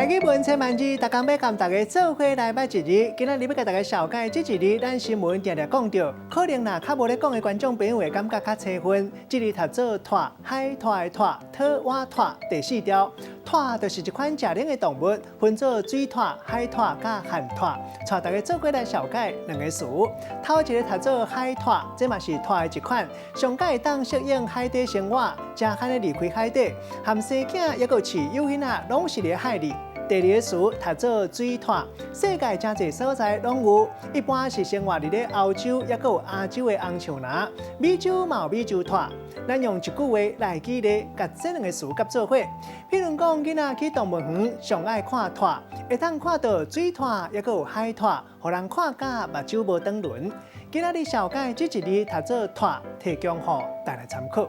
台语文千万字，大家要跟大家做伙来捌一日。今仔日要甲大家小解这一日，咱新闻常常讲到，可能若较无咧讲的观众朋友会感觉较切分。这日读做拖，海拖的拖，讨碗拖，第四条。拖就是一款食冷的动物，分做水拖、海拖甲旱拖。带大家做伙来小解两个词。头一个读做海拖，这嘛是拖的一款，上届当适应海底生活，正罕的离开海底，含生囝也个饲幼囡仔，拢是咧海里。第二个词读做水拖，世界真侪所在拢有，一般是生活伫咧欧洲，也有亚洲的红树林，美洲嘛有美洲拖。咱用一句话来举例，甲这两个词夹做伙。譬如讲，囡仔去动物园，上爱看拖，会当看到水拖，也有海拖，互人看甲目睭无转轮。今仔日小解这一日读做拖，提供互大家参考。